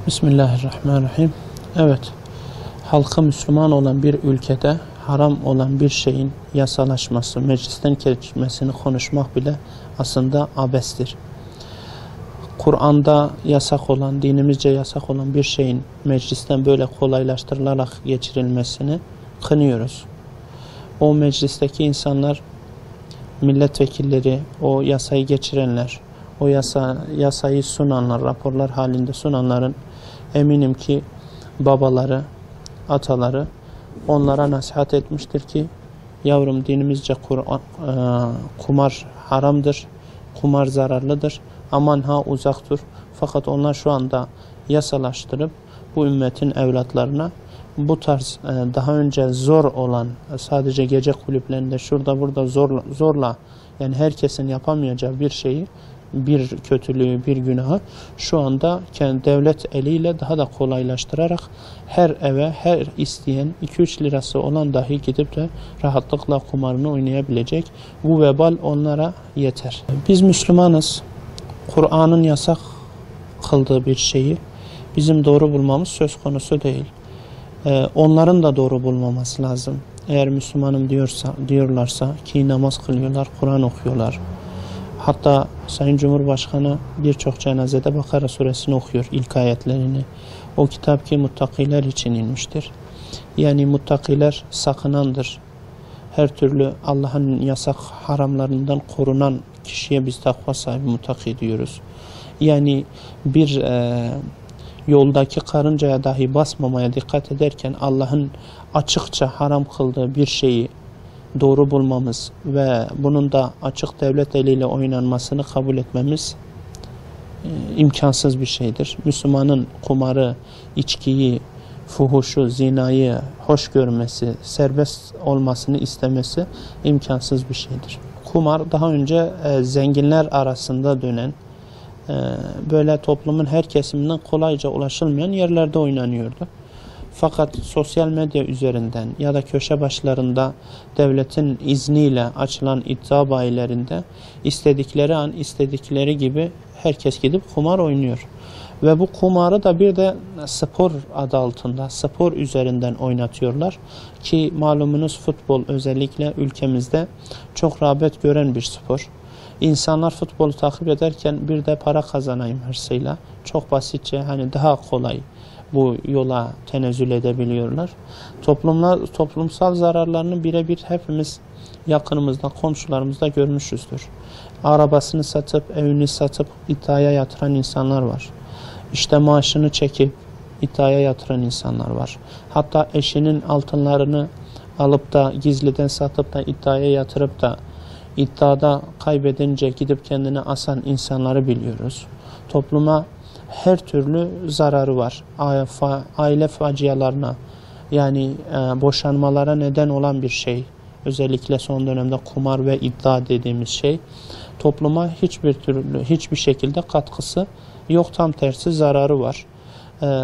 Bismillahirrahmanirrahim. Evet, halkı Müslüman olan bir ülkede haram olan bir şeyin yasalaşması, meclisten geçmesini konuşmak bile aslında abestir. Kur'an'da yasak olan, dinimizce yasak olan bir şeyin meclisten böyle kolaylaştırılarak geçirilmesini kınıyoruz. O meclisteki insanlar, milletvekilleri, o yasayı geçirenler, o yasayı sunanlar, raporlar halinde sunanların eminim ki babaları, ataları onlara nasihat etmiştir ki yavrum dinimizce kumar haramdır, kumar zararlıdır, aman ha uzak dur. Fakat onlar şu anda yasalaştırıp bu ümmetin evlatlarına bu tarz daha önce zor olan, sadece gece kulüplerinde şurada burada zorla yani herkesin yapamayacağı bir şeyi, bir kötülüğü, bir günahı şu anda kendi devlet eliyle daha da kolaylaştırarak her eve, her isteyen 2-3 lirası olan dahi gidip de rahatlıkla kumarını oynayabilecek. Bu vebal onlara yeter. Biz Müslümanız. Kur'an'ın yasak kıldığı bir şeyi bizim doğru bulmamız söz konusu değil. Onların da doğru bulmaması lazım. Eğer Müslümanım diyorlarsa ki namaz kılıyorlar, Kur'an okuyorlar. Hatta Sayın Cumhurbaşkanı birçok cenazede Bakara suresini okuyor, ilk ayetlerini. O kitap ki muttakiler için inmiştir. Yani muttakiler sakınandır. Her türlü Allah'ın yasak haramlarından korunan kişiye biz takva sahibi muttaki diyoruz. Yani bir yoldaki karıncaya dahi basmamaya dikkat ederken Allah'ın açıkça haram kıldığı bir şeyi doğru bulmamız ve bunun da açık devlet eliyle oynanmasını kabul etmemiz imkansız bir şeydir. Müslümanın kumarı, içkiyi, fuhuşu, zinayı hoş görmesi, serbest olmasını istemesi imkansız bir şeydir. Kumar daha önce zenginler arasında dönen, böyle toplumun her kesiminden kolayca ulaşılmayan yerlerde oynanıyordu. Fakat sosyal medya üzerinden ya da köşe başlarında devletin izniyle açılan iddia bayilerinde istedikleri an istedikleri gibi herkes gidip kumar oynuyor. Ve bu kumarı da bir de spor adı altında, spor üzerinden oynatıyorlar. Ki malumunuz futbol özellikle ülkemizde çok rağbet gören bir spor. İnsanlar futbolu takip ederken bir de para kazanayım hırsıyla çok basitçe hani daha kolay bu yola tenezzül edebiliyorlar. Toplumsal zararlarını birebir hepimiz yakınımızda, komşularımızda görmüşüzdür. Arabasını satıp, evini satıp iddiaya yatıran insanlar var. İşte maaşını çekip iddiaya yatıran insanlar var. Hatta eşinin altınlarını alıp da gizliden satıp da iddiaya yatırıp da iddiada kaybedince gidip kendini asan insanları biliyoruz. Topluma her türlü zararı var. Aile facialarına yani boşanmalara neden olan bir şey. Özellikle son dönemde kumar ve iddia dediğimiz şey topluma hiçbir şekilde katkısı yok, tam tersi zararı var.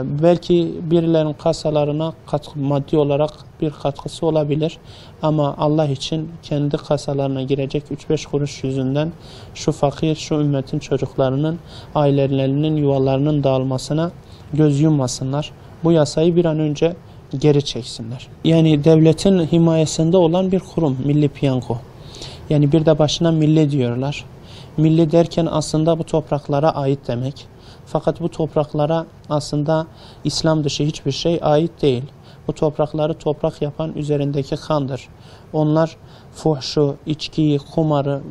Belki birilerinin kasalarına maddi olarak bir katkısı olabilir ama Allah için kendi kasalarına girecek 3-5 kuruş yüzünden şu fakir, şu ümmetin çocuklarının, ailelerinin, yuvalarının dağılmasına göz yummasınlar. Bu yasayı bir an önce geri çeksinler. Yani devletin himayesinde olan bir kurum, Milli Piyango. Yani bir de başına milli diyorlar. Milli derken aslında bu topraklara ait demek. Fakat bu topraklara aslında İslam dışı hiçbir şey ait değil. Bu toprakları toprak yapan üzerindeki kandır. Onlar fuhşu, içkiyi, kumarı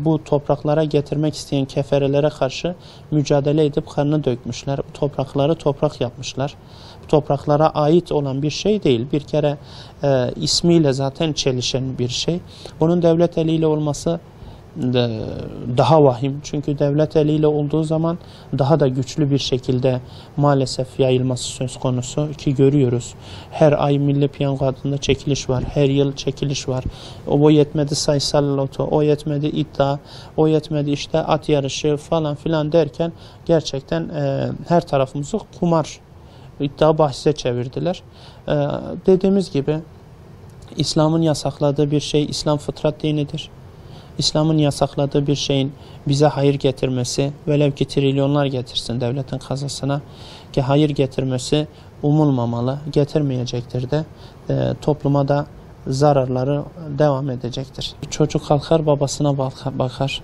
bu topraklara getirmek isteyen keferelere karşı mücadele edip kanını dökmüşler. Bu toprakları toprak yapmışlar. Bu topraklara ait olan bir şey değil. Bir kere ismiyle zaten çelişen bir şey. Bunun devlet eliyle olması daha vahim. Çünkü devlet eliyle olduğu zaman daha da güçlü bir şekilde maalesef yayılması söz konusu ki görüyoruz. Her ay Milli Piyango adında çekiliş var. Her yıl çekiliş var. O yetmedi sayısal loto, o yetmedi iddia, o yetmedi işte at yarışı falan filan derken gerçekten her tarafımızı kumar, iddia bahse çevirdiler. Dediğimiz gibi İslam'ın yasakladığı bir şey, İslam fıtrat dinidir. İslam'ın yasakladığı bir şeyin bize hayır getirmesi, velev ki trilyonlar getirsin devletin kasasına, ki hayır getirmesi umulmamalı, getirmeyecektir de topluma da zararları devam edecektir. Çocuk kalkar babasına bakar.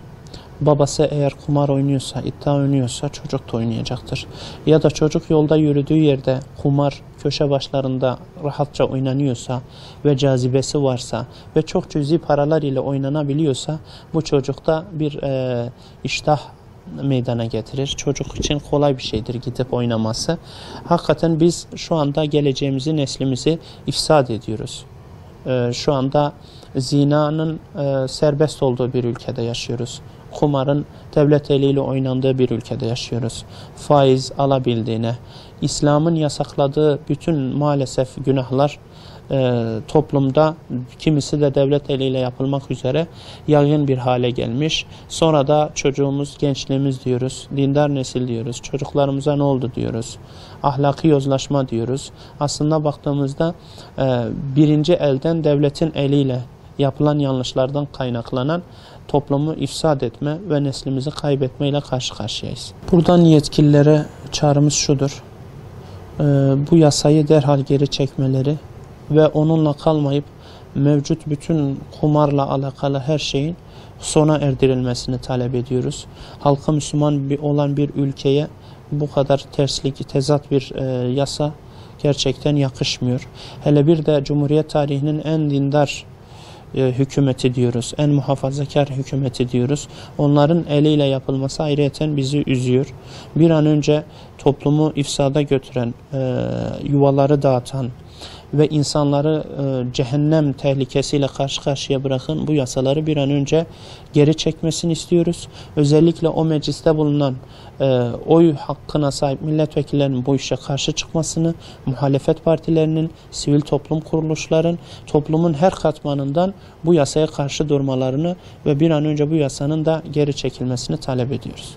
Babası eğer kumar oynuyorsa, iddia oynuyorsa çocuk da oynayacaktır. Ya da çocuk yolda yürüdüğü yerde kumar köşe başlarında rahatça oynanıyorsa ve cazibesi varsa ve çok cüzi paralar ile oynanabiliyorsa bu çocukta bir iştah meydana getirir. Çocuk için kolay bir şeydir gidip oynaması. Hakikaten biz şu anda geleceğimizi, neslimizi ifsad ediyoruz. Şu anda zinanın serbest olduğu bir ülkede yaşıyoruz. Kumarın devlet eliyle oynandığı bir ülkede yaşıyoruz. Faiz alabildiğine, İslam'ın yasakladığı bütün maalesef günahlar toplumda, kimisi de devlet eliyle yapılmak üzere yaygın bir hale gelmiş. Sonra da çocuğumuz, gençliğimiz diyoruz, dindar nesil diyoruz, çocuklarımıza ne oldu diyoruz, ahlaki yozlaşma diyoruz. Aslında baktığımızda birinci elden devletin eliyle yapılan yanlışlardan kaynaklanan toplumu ifsad etme ve neslimizi kaybetmeyle karşı karşıyayız. Buradan yetkililere çağrımız şudur: bu yasayı derhal geri çekmeleri ve onunla kalmayıp mevcut bütün kumarla alakalı her şeyin sona erdirilmesini talep ediyoruz. Halkı Müslüman olan bir ülkeye bu kadar terslik, tezat bir yasa gerçekten yakışmıyor. Hele bir de Cumhuriyet tarihinin en dindar hükümeti diyoruz, en muhafazakar hükümeti diyoruz. Onların eliyle yapılması ayrıyeten bizi üzüyor. Bir an önce toplumu ifsada götüren, yuvaları dağıtan ve insanları cehennem tehlikesiyle karşı karşıya bırakın bu yasaları bir an önce geri çekmesini istiyoruz. Özellikle o mecliste bulunan oy hakkına sahip milletvekillerinin bu işe karşı çıkmasını, muhalefet partilerinin, sivil toplum kuruluşların, toplumun her katmanından bu yasaya karşı durmalarını ve bir an önce bu yasanın da geri çekilmesini talep ediyoruz.